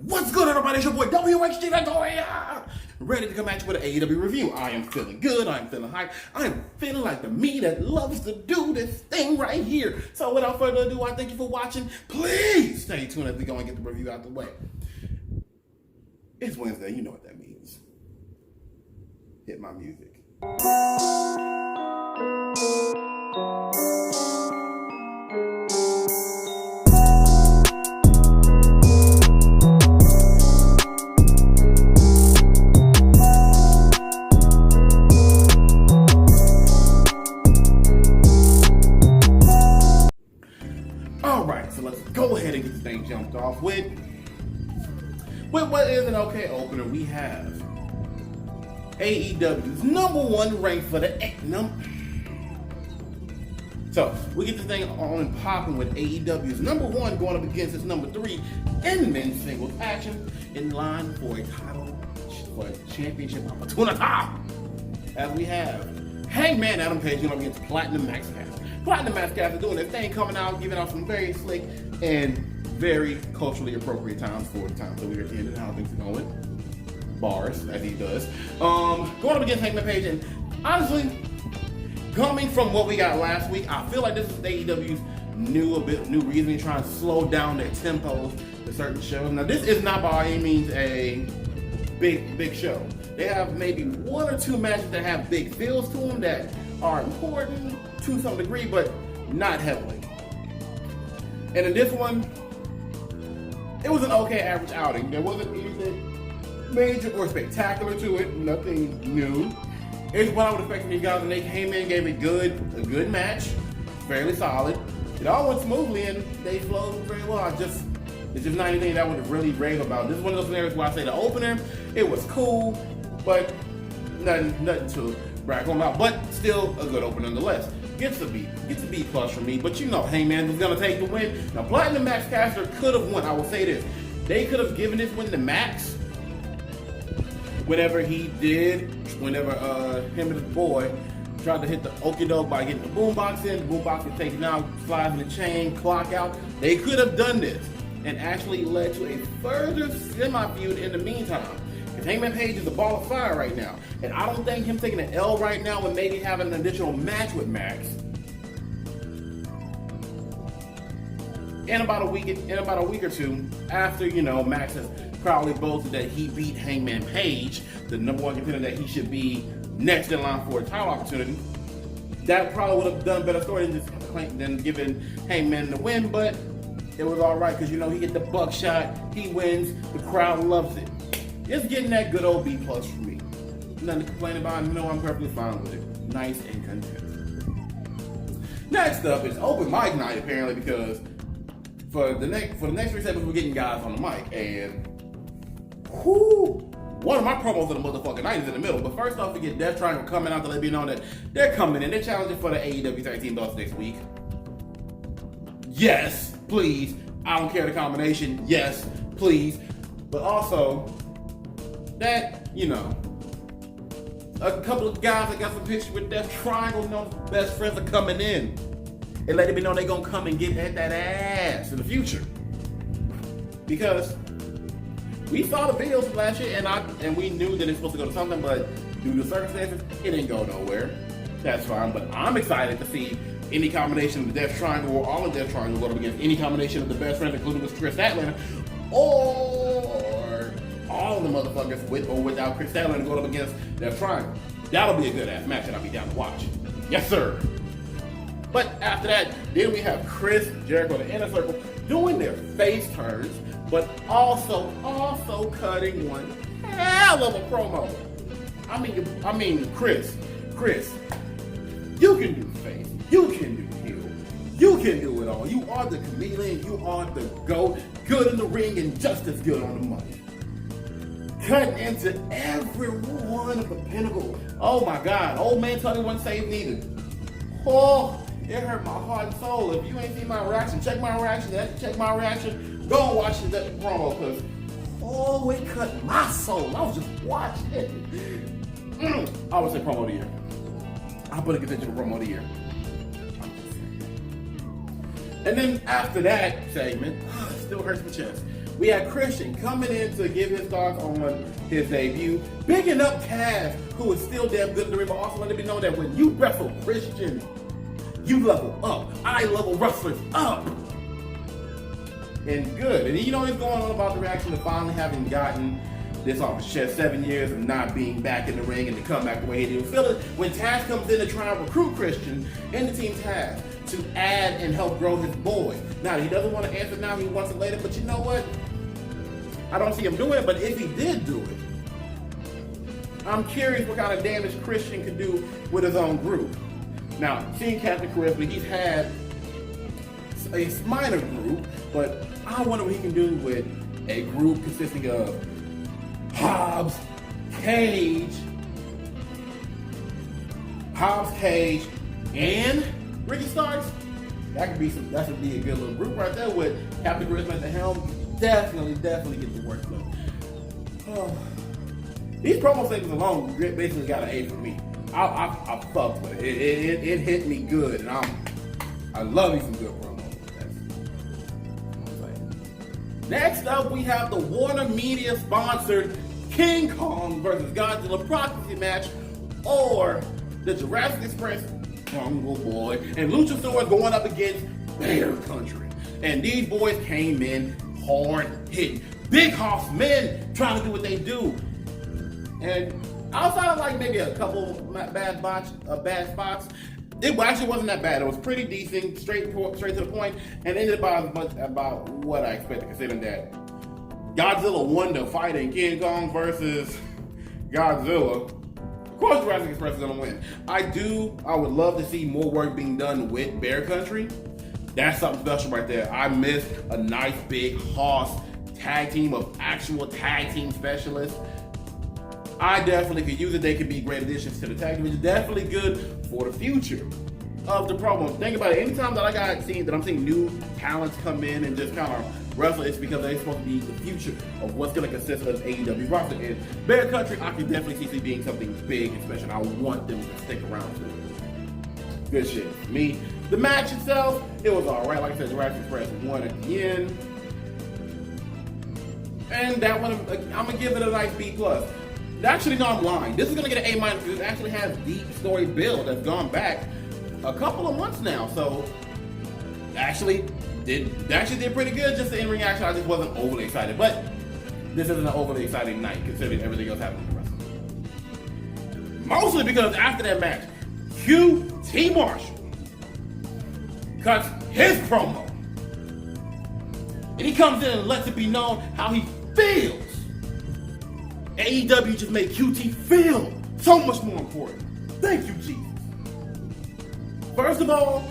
What's good, everybody? It's your boy WHG Latoya, ready to come at you with an AEW review. I am feeling good. I am feeling hype. I am feeling like the me that loves to do this thing right here. So without further ado, I thank you for watching. Please stay tuned as we go and get the review out the way. It's Wednesday. You know what that means. Hit my music. Alright, so let's go ahead and get this thing jumped off with what is an okay opener. We have AEW's #1 ranked for the So we get this thing on and popping with AEW's #1 going up against its #3 in men's singles action in line for a title for a championship opportunity. As we have Hangman Adam Page going up against Platinum Max Caster. Platinum Max Caster doing their thing, coming out, giving out some very slick and very culturally appropriate times for the time that we're in and how things are going. Bars, as he does. Going up against Hangman Page, and honestly, coming from what we got last week, I feel like this is AEW's new reasoning, trying to slow down their tempos to certain shows. Now, this is not by any means a big show. They have maybe one or two matches that have big feels to them that are important to some degree, but not heavily. And in this one, it was an okay average outing. There wasn't anything major or spectacular to it. Nothing new. It's what I would expect from these guys, and they came in, gave a good match, fairly solid. It all went smoothly, and they flowed very well. It's just not anything that I would really rave about. This is one of those scenarios where I say the opener, it was cool, but nothing to brag on about. But still a good opener nonetheless. Gets a B plus from me. But you know, Hangman was gonna take the win. Now, Platinum Max Caster could have won. I will say this: they could have given this win to Max. Whenever him and his boy tried to hit the okie doke by getting the boombox in, the boombox was taken out, slides in the chain, clock out. They could have done this and actually led to a further semi-feud in the meantime. Because Hangman Page is a ball of fire right now. And I don't think him taking an L right now and maybe having an additional match with Max in about a week or two after, Max has proudly boasted that he beat Hangman Page, the #1 contender that he should be next in line for a title opportunity. That probably would have done a better story than giving Hangman the win, but it was all right because, he hit the buckshot, he wins, the crowd loves it. It's getting that good old B plus for me. Nothing to complain about. I'm perfectly fine with it. Nice and content. Next up is open mic night, apparently, because for the next 3 segments we're getting guys on the mic, and one of my promos of the motherfucking night is in the middle. But first off, we get Death Triangle coming out to let me know that they're coming in. They're challenging for the AEW Tag Team belts next week. Yes, please. I don't care the combination. Yes, please. But also that, a couple of guys that got some pictures with Death Triangle, best friends are coming in. And letting me know they're gonna come and get at that ass in the future. Because we saw the videos from last year, and we knew that it's supposed to go to something, but due to circumstances, it didn't go nowhere. That's fine, but I'm excited to see any combination of the Death Triangle or all of Death Triangle go up against any combination of the best friends, including with Chris Statlander, or all of the motherfuckers with or without Chris Statlander going up against Death Triangle. That'll be a good ass match, and I'll be down to watch. Yes, sir. But after that, then we have Chris Jericho, the Inner Circle, doing their face turns, but also cutting one hell of a promo. I mean, Chris, you can do face, you can do heel, you can do it all. You are the chameleon, you are the GOAT, good in the ring and just as good on the mic. Cutting into every one of the pinnacle. Oh my God, old man Tony wasn't saved neither. Oh, it hurt my heart and soul. If you ain't seen my reaction, check my reaction. Go and watch the promo, because it cut my soul. I was just watching it. I would say promo of the year. I'll put a contention for promo of the year. I'm just saying. And then after that segment, still hurts my chest. We had Christian coming in to give his thoughts on his debut, bigging up Taz, who is still damn good in the ring, but also letting me know that when you wrestle Christian, you level up. I level wrestlers up. And good. And you know he's going on about the reaction to finally having gotten this off his chest, 7 years of not being back in the ring and to come back the way he did. Feel it when Taz comes in to try and recruit Christian and the team Taz to add and help grow his boy. Now, he doesn't want to answer now, he wants it later, but you know what? I don't see him doing it, but if he did do it, I'm curious what kind of damage Christian could do with his own group. Now, seeing Captain Charisma, he's had a minor group, but I wonder what he can do with a group consisting of Hobbs, Cage, and Ricky Starks. That would be a good little group right there with Captain Charisma at the helm. Definitely get the work done. These promo segments alone basically got an A for me. I fucked with it. It hit me good, and I love me some good promos. Next up, we have the Warner Media sponsored King Kong versus Godzilla prophecy match, or the Jurassic Express Jungle Boy and Luchasaurus going up against Bear Country. And these boys came in hard hitting. Big Hoss men trying to do what they do. And outside of like maybe a couple bad spots, it actually wasn't that bad. It was pretty decent, straight to the point, and ended about what I expected, considering that Godzilla won the fight in King Kong versus Godzilla. Of course, Jurassic Express is gonna win. I would love to see more work being done with Bear Country. That's something special right there. I missed a nice big Hoss tag team of actual tag team specialists. I definitely could use it. They could be great additions to the tag team, which is definitely good for the future of the program. Think about it. Anytime that I'm seeing new talents come in and just kind of wrestle, it's because they're supposed to be the future of what's going to consist of AEW roster. And Bear Country, I can definitely see being something big and special. I want them to stick around to it. Good shit for me. The match itself, it was alright. Like I said, Jurassic Express won at the end. And that one, I'm going to give it a nice B+. Actually, no, I'm lying. This is going to get an A- because it actually has deep story build that's gone back a couple of months now. So, actually did pretty good. Just the in-ring action, I just wasn't overly excited. But this isn't an overly exciting night, considering everything else happening in the wrestling. Mostly because after that match, Q.T. Marshall cuts his promo. And he comes in and lets it be known how he feels. AEW just made QT feel so much more important. Thank you, Jesus. First of all,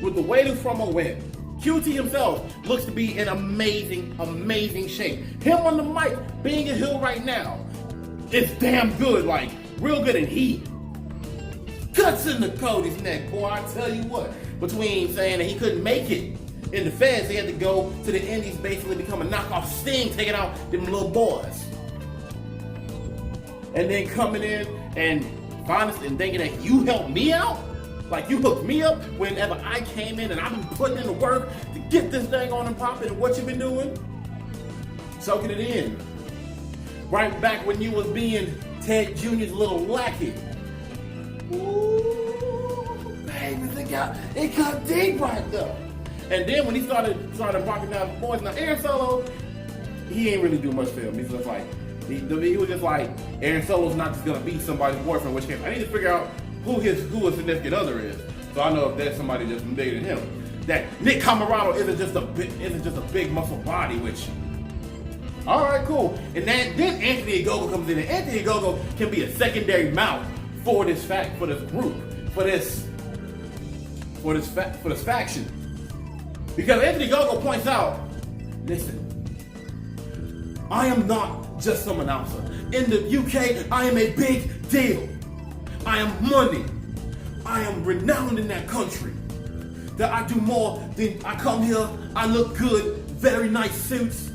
with the way this promo went, QT himself looks to be in amazing shape. Him on the mic, being a heel right now, is damn good, like real good, and he cuts into Cody's neck, boy. I tell you what, between saying that he couldn't make it in the feds, he had to go to the indies, basically become a knockoff Sting, taking out them little boys. And then coming in and finally thinking that you helped me out, like you hooked me up whenever I came in, and I've been putting in the work to get this thing on and popping, and what you've been doing, soaking it in. Right back when you was being Ted Jr.'s little lackey. Ooh, baby, it got deep right there. And then when he started rocking down the boys, now Aaron Solo, he ain't really do much for him. He's just like, he was just like, Aaron Solo's not just gonna be somebody's boyfriend, which case I need to figure out who his significant other is, so I know if there's somebody that's bigger than him. That Nick Camarado isn't just a big muscle body, which, all right, cool. And then Anthony Ogogo comes in, and Anthony Ogogo can be a secondary mouth for this group, for this faction, because Anthony Ogogo points out, listen, I am not just some announcer. In the UK, I am a big deal. I am money. I am renowned in that country. That I do more than I come here, I look good, very nice suits.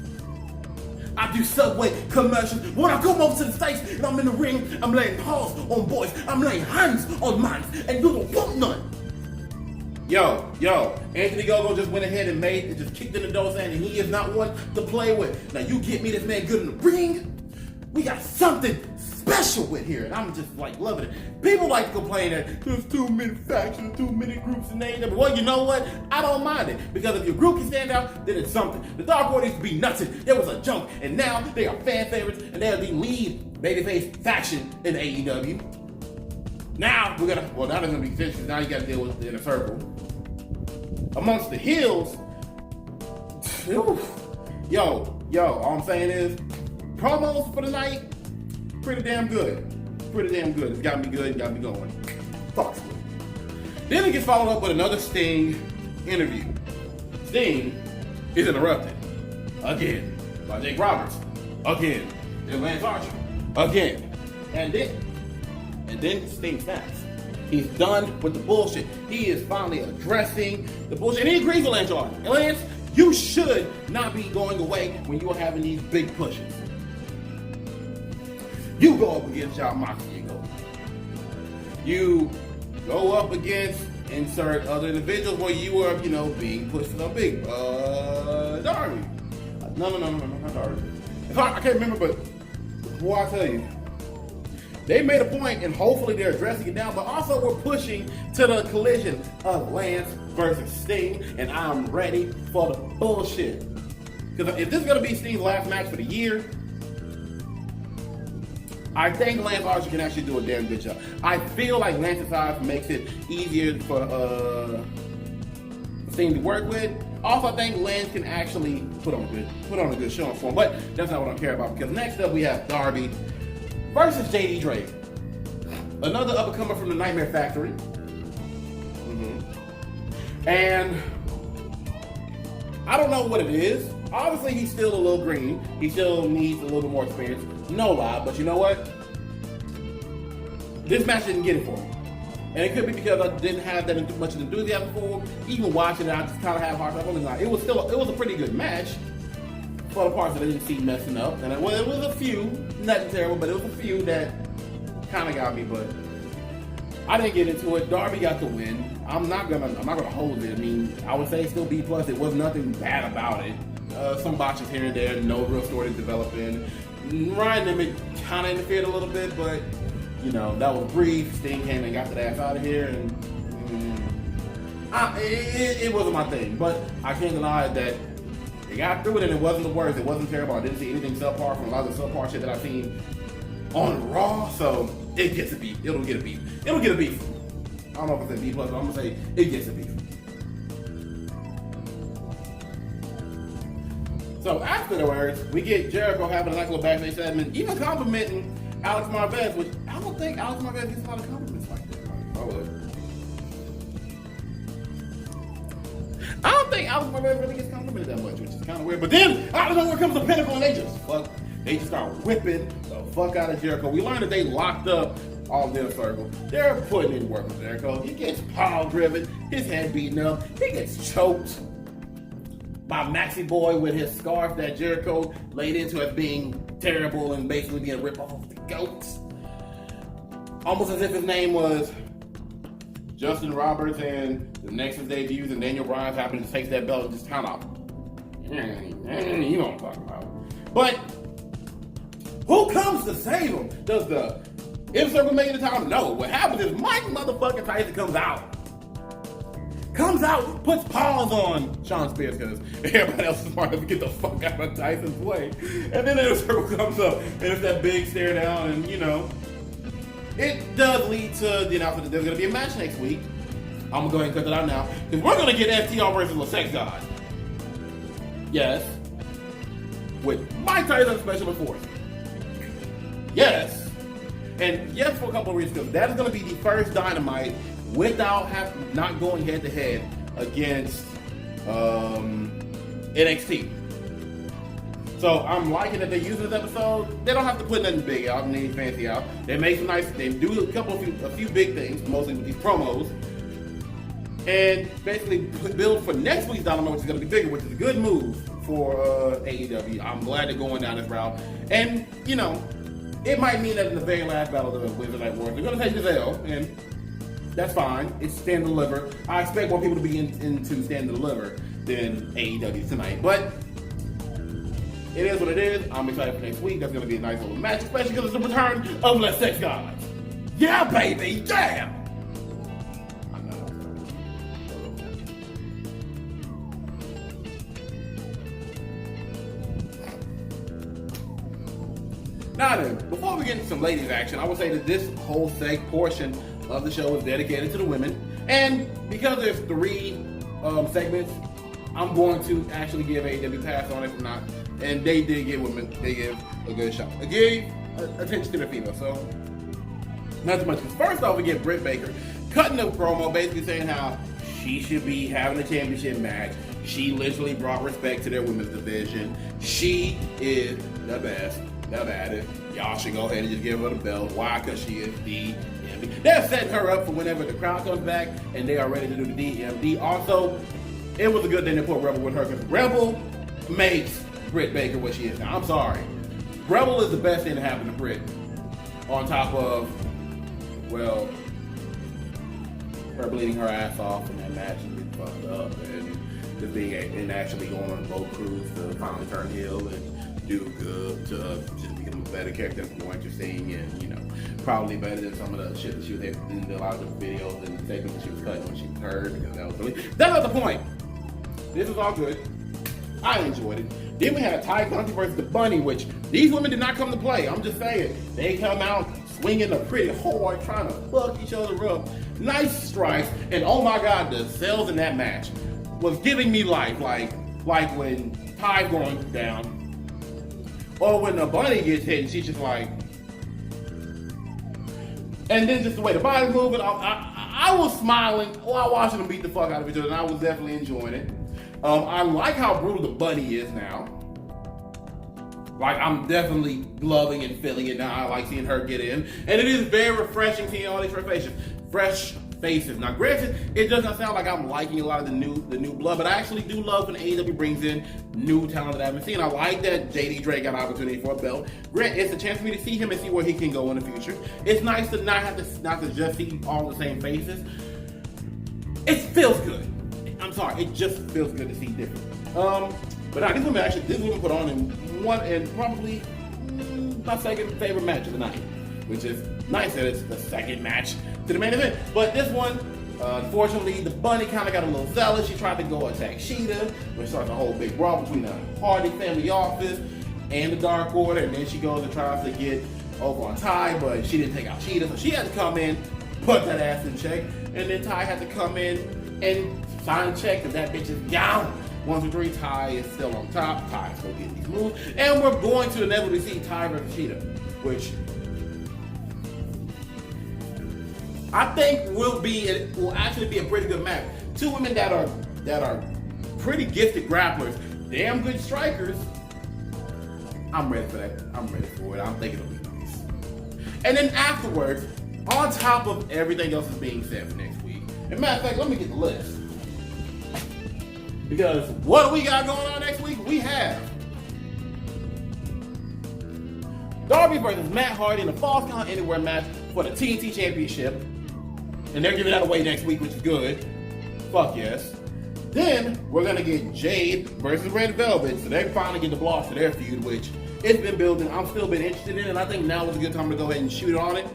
I do Subway commercials. When I come over to the States and I'm in the ring, I'm laying paws on boys. I'm laying hands on mines, and you don't want none. Anthony Gogo just went ahead and just kicked in the door saying he is not one to play with. Now you get me this man good in the ring, we got something special with here, and I'm just like loving it. People like to complain that there's too many factions, too many groups in AEW. Well, you know what? I don't mind it, because if your group can stand out, then it's something. The Dark Order used to be nothing. There was a joke, and now they are fan favorites, and they are the lead babyface faction in AEW. Now now they're gonna be finished. Now you got to deal with the Inner Circle. Amongst the heels, all I'm saying is promos for the night, pretty damn good. It's got me good, got me going. Thoughts. Then it gets followed up with another Sting interview. Sting is interrupted again by Jake Roberts, again, and Lance Archer, again, and then Sting snaps. He's done with the bullshit. He is finally addressing the bullshit, and he agrees with Lance Archer. And Lance, you should not be going away when you are having these big pushes. You go up against Jon Moxley, you go up against insert other individuals where you are, being pushed for the big Darby. No, not Darby. I can't remember, but boy, I tell you, they made a point, and hopefully they're addressing it now, but also we're pushing to the collision of Lance versus Sting, and I'm ready for the bullshit. Because if this is going to be Sting's last match for the year, I think Lance Archer can actually do a damn good job. I feel like Lance's size makes it easier for Sting to work with. Also, I think Lance can actually put on a good showing for him, but that's not what I care about, because next up we have Darby versus JD Drake, another up-and-comer from the Nightmare Factory. And I don't know what it is. Obviously, he's still a little green. He still needs a little bit more experience. No lie, but you know what? This match didn't get it for me. And it could be because I didn't have that much enthusiasm for him. Even watching it, I just kind of had a hard time. It was a pretty good match for the parts that I didn't see messing up. And it was a few, nothing terrible, but it was a few that kind of got me. But I didn't get into it. Darby got the win. I'm not gonna hold it. I mean, I would say still B+. It was nothing bad about it. Some botches here and there, no real story to develop in. Ryan Emmett kind of interfered a little bit, but that was brief. Sting came and got the ass out of here, and it wasn't my thing. But I can't deny that they got through it, and it wasn't the worst. It wasn't terrible. I didn't see anything subpar from a lot of the subpar shit that I've seen on Raw. So it gets a beef. It'll get a beef. It'll get a beef. I don't know if it's a B+, but I'm gonna say it gets a beef. So afterwards, we get Jericho having a nice little backstage segment, even complimenting Alex Marvez, which I don't think Alex Marvez gets a lot of compliments like that. I don't think Alex Marvez really gets complimented that much, which is kind of weird. But then, out of nowhere comes the Pinnacle, and they just start whipping the fuck out of Jericho. We learned that they locked up all their circle. They're putting in work with Jericho. He gets pile driven, his head beaten up, he gets choked by Maxie Boy with his scarf that Jericho laid into as being terrible and basically being ripped off the goats. Almost as if his name was Justin Roberts and the Nexus debuts and Daniel Bryan happened to take that belt and just kind of, you know what I'm talking about. But who comes to save him? Does the Inner Circle make it to time? No. What happens is Mike motherfucking Tyson comes out, puts paws on Sean Spears because everybody else is smart enough to get the fuck out of Tyson's way. And then the Inner Circle comes up, and it's that big stare down, and it does lead to the announcement that there's going to be a match next week. I'm going to go ahead and cut that out now, because we're going to get FTR versus the Sex God. Yes. With Mike Tyson special force. Yes. And yes, for a couple of reasons, because that is going to be the first Dynamite without not going head to head against NXT. So I'm liking that they're using this episode. They don't have to put nothing big out and anything fancy out. They make some nice. They do a few big things, mostly with these promos, and basically build for next week's Dynamite, which is going to be bigger, which is a good move for AEW. I'm glad they're going down this route, and it might mean that in the very last battle of the Wednesday Night Wars, they're going to take Giselle, and That's fine. It's Stand and Deliver. I expect more people to be into Stand and Deliver than AEW tonight. But it is what it is. I'm excited for next week. That's going to be a nice little match, especially because it's the return of Les Sex Gods. Yeah, baby. Yeah. Now then, before we get into some ladies action, I would say that this whole portion of the show is dedicated to the women. And because there's 3 segments, I'm going to actually give AEW pass on it if not. And they did give women, they give a good shot. They gave attention to the female, so not too much. Because first off, we get Britt Baker cutting a promo basically saying how she should be having a championship match. She literally brought respect to their women's division. She is the best. At it. Y'all should go ahead and just give her the belt. Why? Because she is DMD. They're setting her up for whenever the crowd comes back and they are ready to do the DMD. Also, it was a good thing to put Rebel with her because Rebel makes Britt Baker what she is now. I'm sorry. Rebel is the best thing to happen to Britt. On top of, well, her bleeding her ass off in that match and getting fucked up and just being and actually going on a boat cruise to finally turn heel and do good to just become a better character, more interesting, and you know, probably better than some of the shit that she was in a lot of the videos and segments that she was cutting when she was hurt, because that was really, that's not the point. This was all good. I enjoyed it. Then we had Ty Conti versus the Bunny, which these women did not come to play. I'm just saying, they come out swinging a pretty hard, trying to fuck each other up. Nice strikes, and oh my god, the sales in that match was giving me life, like when Ty's going down. Or when the Bunny gets hit, and she's just like, and then just the way the body's moving, I was smiling while watching them beat the fuck out of each other, and I was definitely enjoying it. I like how brutal the Bunny is now. Like, I'm definitely loving and feeling it now. I like seeing her get in, and it is very refreshing seeing all these fresh faces. Now, granted, it does not sound like I'm liking a lot of the new blood, but I actually do love when AEW brings in new talent that I haven't seen. I like that JD Drake got an opportunity for a belt. Granted, it's a chance for me to see him and see where he can go in the future. It's nice to not to just see all the same faces. It feels good. I'm sorry, it just feels good to see different. But now this woman put on in probably my second favorite match of the night, which is nice that it's the second match to the main event. But this one, unfortunately, the Bunny kind of got a little zealous. She tried to go attack Sheeta, which starts a whole big brawl between the Hardy family office and the Dark Order. And then she goes and tries to get over on Ty, but she didn't take out Sheeta, so she had to come in, put that ass in check. And then Ty had to come in and sign a check because that bitch is down. 1, 2, 3, Ty is still on top. Ty's still getting these moves. And we're going to inevitably see Ty versus Sheeta, which I think will actually be a pretty good match. 2 women that are pretty gifted grapplers, damn good strikers. I'm ready for that. I'm ready for it. I'm thinking it'll be nice. And then afterwards, on top of everything else that's being said for next week, and matter of fact, let me get the list. Because what do we got going on next week? We have Darby versus Matt Hardy in a Falls Count Anywhere match for the TNT Championship. And they're giving that away next week, which is good. Fuck yes. Then we're gonna get Jade versus Red Velvet. So they finally get the blocks to their feud, which it's been building. I'm still been interested in it, and I think now is a good time to go ahead and shoot on it.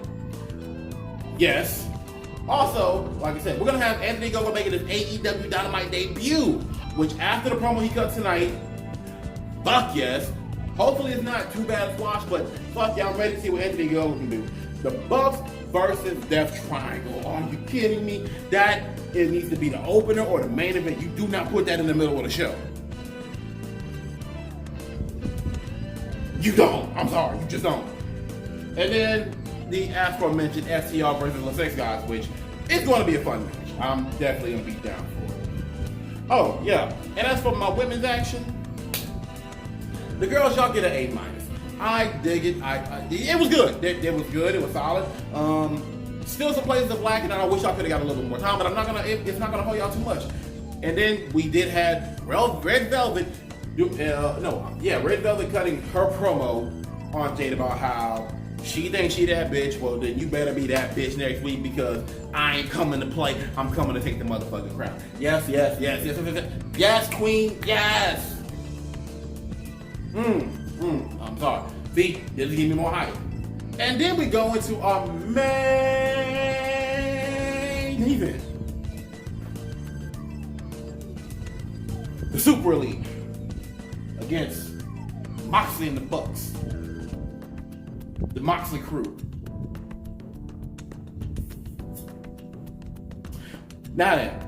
Yes. Also, like I said, we're gonna have Anthony Ogogo making his AEW Dynamite debut, which after the promo he cut tonight, fuck yes. Hopefully it's not too bad a squash, but fuck yeah, I'm ready to see what Anthony Ogogo can do. The Bucks versus Death Triangle. Are you kidding me? It needs to be the opener or the main event. You do not put that in the middle of the show. You don't. I'm sorry. You just don't. And then the aforementioned FTR versus Les Sex Guys, which is going to be a fun match. I'm definitely going to be down for it. Oh, yeah. And as for my women's action, the girls, y'all get an A-. I dig it. It was good. It was good. It was solid. Still some places of lacking, and I wish I could have got a little bit more time, but it's not gonna hold y'all too much. And then we did have Red Velvet. Red Velvet cutting her promo on Jade about how She thinks she that bitch. Well, then you better be that bitch next week because I ain't coming to play. I'm coming to take the motherfucking crown. Yes, yes, yes, yes, yes, yes. Yes, queen, yes. I'm sorry. See, this will give me more hype. And then we go into our main event. The Super Elite against Moxley and the Bucks. The Moxley crew. Now then,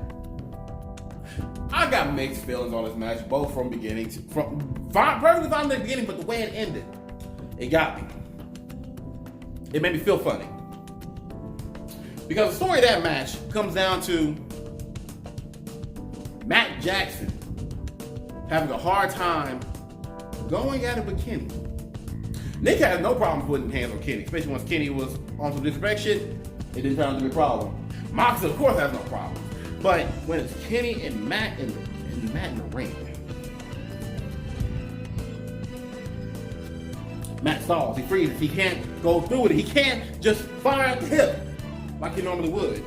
I got mixed feelings on this match, both from beginning to perfectly fine in the beginning, but the way it ended, it got me. It made me feel funny. Because the story of that match comes down to Matt Jackson having a hard time going at it with Kenny. Nick had no problem putting hands on Kenny, especially once Kenny was on some disrespect shit. It didn't turn out to be a problem. Moxley, of course, has no problem. But when it's Kenny and Matt in the ring, Matt stalls, he freezes, he can't go through with it. He can't just fire at the hip like he normally would.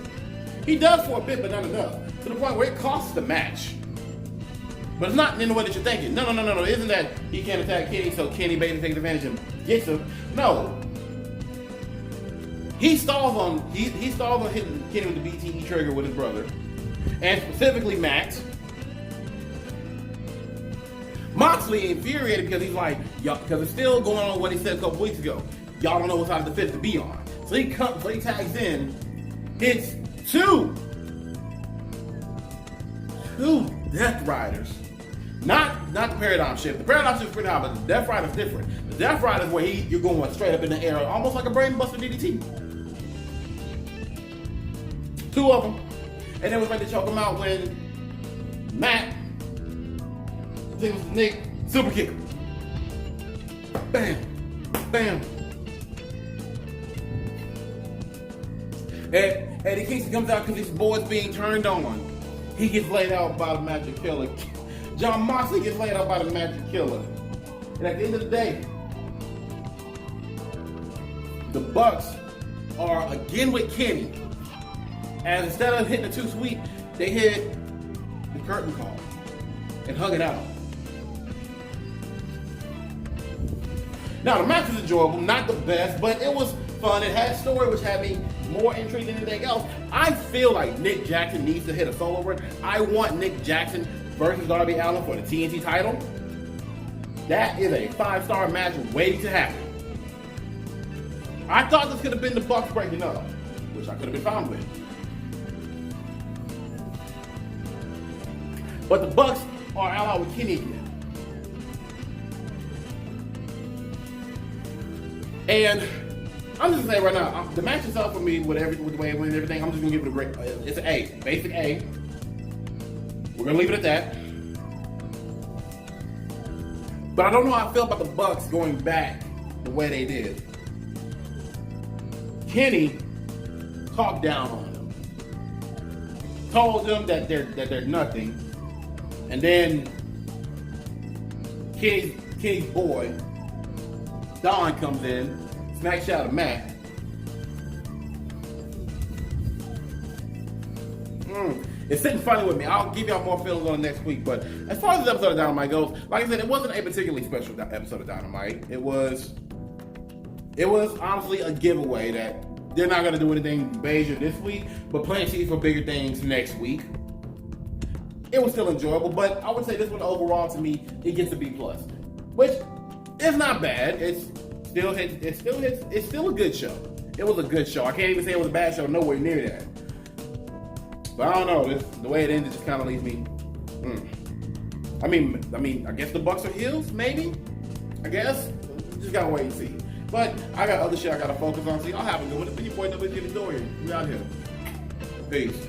He does for a bit, but not enough. To the point where it costs the match. But it's not in the way that you're thinking. No. It isn't that he can't attack Kenny, so Kenny basically takes advantage and gets him. No. He stalls on hitting Kenny with the BTE trigger with his brother. And specifically Matt. Moxley infuriated because he's like, because it's still going on what he said a couple weeks ago. Y'all don't know what side of the fence to be on. So he tags in, hits two Death Riders. Not the Paradigm Shift. The Paradigm Shift is pretty high, but the Death Rider is different. The Death Rider is where you're going straight up in the air, almost like a brain buster DDT. Two of them. And then was ready to choke him out when Matt, I think it was Nick, super kick. Bam. Bam. And Eddie Kingston comes out because his boy's being turned on. He gets laid out by the Magic Killer. John Moxley gets laid out by the Magic Killer. And at the end of the day, the Bucks are again with Kenny. And instead of hitting the too sweet, they hit the curtain call and hug it out. Now the match was enjoyable, not the best, but it was fun. It had story, which had me more intrigued than anything else. I feel like Nick Jackson needs to hit a solo run. I want Nick Jackson versus Darby Allin for the TNT title. That is a 5-star match waiting to happen. I thought this could have been the Bucks breaking up, which I could have been fine with. But the Bucks are allied with Kenny again. And I'm just gonna say right now, the match itself for me, with the way it went and everything, I'm just gonna give it a great. It's an A, basic A. We're gonna leave it at that. But I don't know how I feel about the Bucks going back the way they did. Kenny talked down on them, told them that they're nothing, and then Kenny's boy Don comes in, smacks out of Matt. It's sitting funny with me. I'll give y'all more feelings on it next week. But as far as this episode of Dynamite goes, like I said, it wasn't a particularly special episode of Dynamite. It was honestly a giveaway that they're not going to do anything major this week, but playing seeds for bigger things next week. It was still enjoyable, but I would say this one overall to me, it gets a B+, which is not bad. It's still a good show. It was a good show. I can't even say it was a bad show. Nowhere near that. But I don't know. The way it ended just kind of leaves me. I mean, I guess the Bucks are heels, maybe. I guess. Just gotta wait and see. But I got other shit I gotta focus on. See, I'll have a good one. It's been your boy, WG the Dorian. We out here. Peace.